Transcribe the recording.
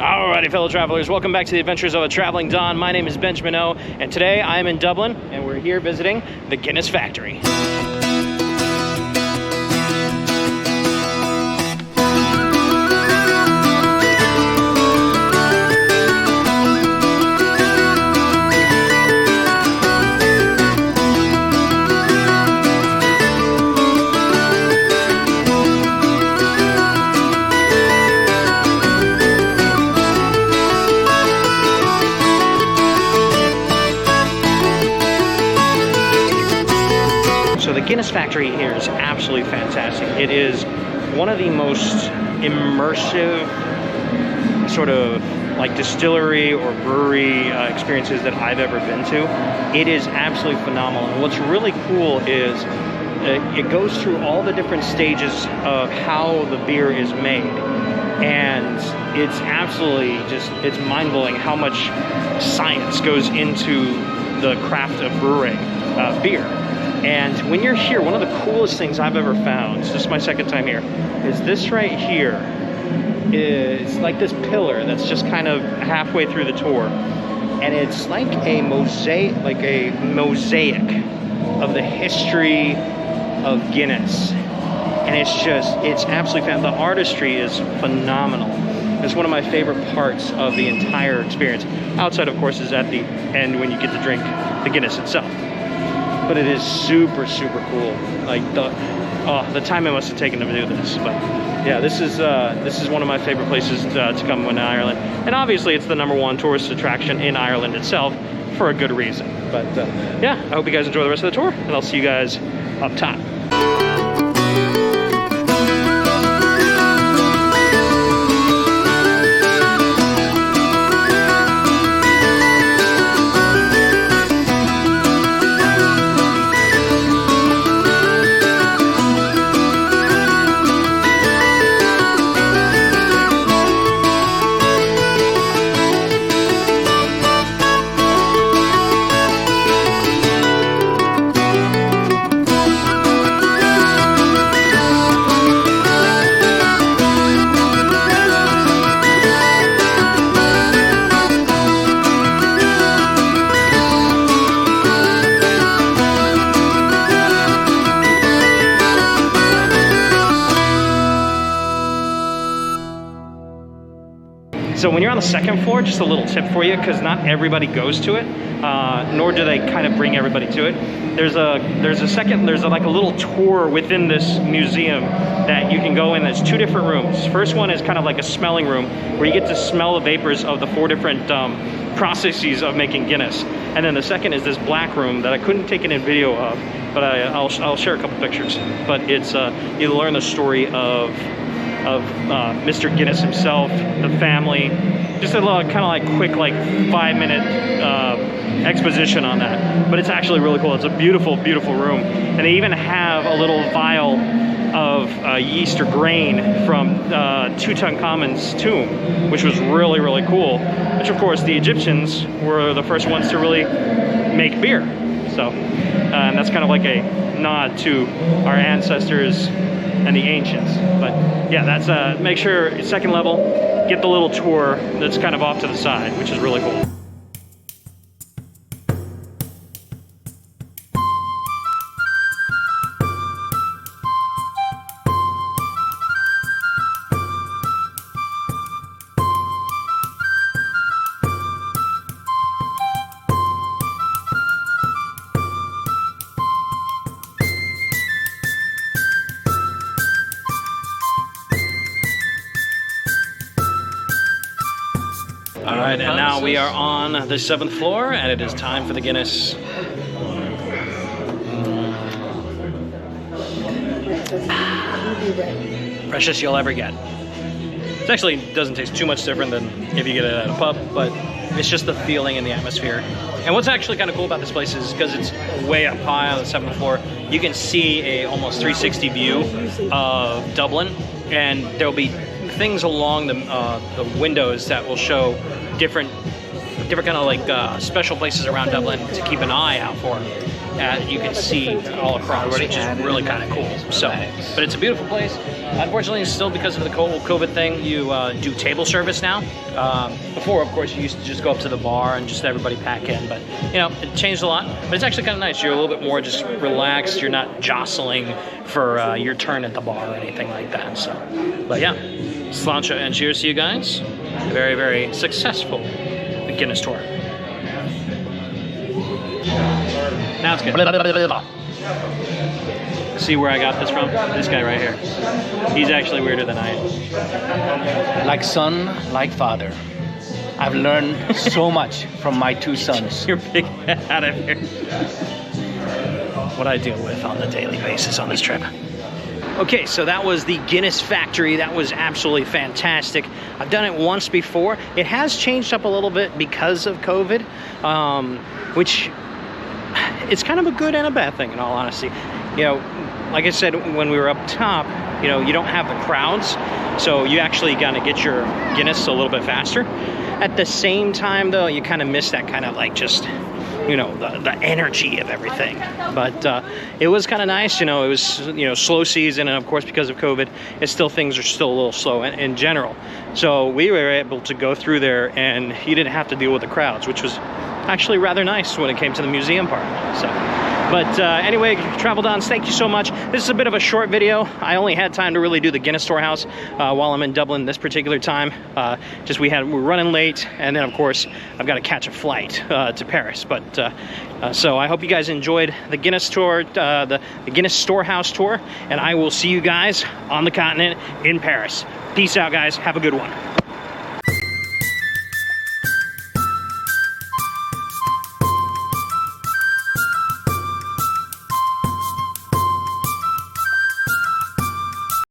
Alrighty, fellow travelers, welcome back to the Adventures of a Traveling Don. My name is Benjamin O, and today I am in Dublin, and we're here visiting the Guinness factory. So the Guinness factory here is absolutely fantastic. It is one of the most immersive sort of like distillery or brewery experiences that I've ever been to. It is absolutely phenomenal. And what's really cool is it goes through all the different stages of how the beer is made. And it's absolutely it's mind-blowing how much science goes into the craft of brewing beer. And when you're here, one of the coolest things I've ever found, this is my second time here, is this right here. It's like this pillar that's just kind of halfway through the tour. And it's like a mosaic of the history of Guinness. And it's absolutely fantastic. The artistry is phenomenal. It's one of my favorite parts of the entire experience. Outside, of course, is at the end when you get to drink the Guinness itself. But it is super, super cool. Like the time it must have taken to do this. But yeah, this is one of my favorite places to come in Ireland. And obviously, it's the #1 tourist attraction in Ireland itself for a good reason. But yeah, I hope you guys enjoy the rest of the tour, and I'll see you guys up top. So when you're on the second floor, just a little tip for you, because not everybody goes to it, nor do they kind of bring everybody to it. There's like a little tour within this museum that you can go in. There's 2 different rooms. First one is kind of like a smelling room where you get to smell the vapors of the 4 different processes of making Guinness. And then the second is this black room that I couldn't take it in video of, but I'll share a couple pictures. But it's you learn the story of Mr. Guinness himself, the family, just a little kind of like quick 5-minute exposition on that. But it's actually really cool. It's a beautiful, beautiful room. And they even have a little vial of yeast or grain from Tutankhamun's tomb, which was really, really cool. Which of course the Egyptians were the first ones to really make beer. So, and that's kind of like a nod to our ancestors and the ancients. But yeah, that's make sure second level, get the little tour that's kind of off to the side, which is really cool. All right, and now we are on the 7th floor, and it is time for the Guinness. Freshest you'll ever get. It actually doesn't taste too much different than if you get it at a pub, but it's just the feeling and the atmosphere. And what's actually kind of cool about this place is because it's way up high on the 7th floor, you can see a almost 360 view of Dublin, and there'll be things along the windows that will show different kind of like special places around Dublin to keep an eye out for. you can see all across, which is really kind of cool. So, but it's a beautiful place. Unfortunately, still because of the COVID thing, you do table service now. Before, of course, you used to just go up to the bar and just everybody pack in, but you know, it changed a lot. But it's actually kind of nice. You're a little bit more just relaxed. You're not jostling for your turn at the bar or anything like that. So, but yeah, sláinte and cheers to you guys. Very, very successful Guinness tour. Now it's good. See where I got this from? This guy right here. He's actually weirder than I am. Like son, like father. I've learned so much from my two sons. You're big out of here. What I deal with on a daily basis on this trip. Okay, so that was the Guinness factory. That was absolutely fantastic. I've done it once before. It has changed up a little bit because of COVID, which it's kind of a good and a bad thing in all honesty. You know, like I said, when we were up top, you know, you don't have the crowds, so you actually gotta get your Guinness a little bit faster. At the same time though, you kind of miss that kind of like just, you know, the energy of everything. But it was kind of nice, you know, it was, you know, slow season, and of course because of COVID, things are still a little slow in general. So we were able to go through there and you didn't have to deal with the crowds, which was actually rather nice when it came to the museum part. So, but anyway, Travel Dons, thank you so much. This is a bit of a short video. I only had time to really do the Guinness Storehouse while I'm in Dublin this particular time. We're running late, and then of course I've got to catch a flight to Paris. But so I hope you guys enjoyed the Guinness tour, the Guinness Storehouse tour, and I will see you guys on the continent in Paris. Peace out, guys. Have a good one.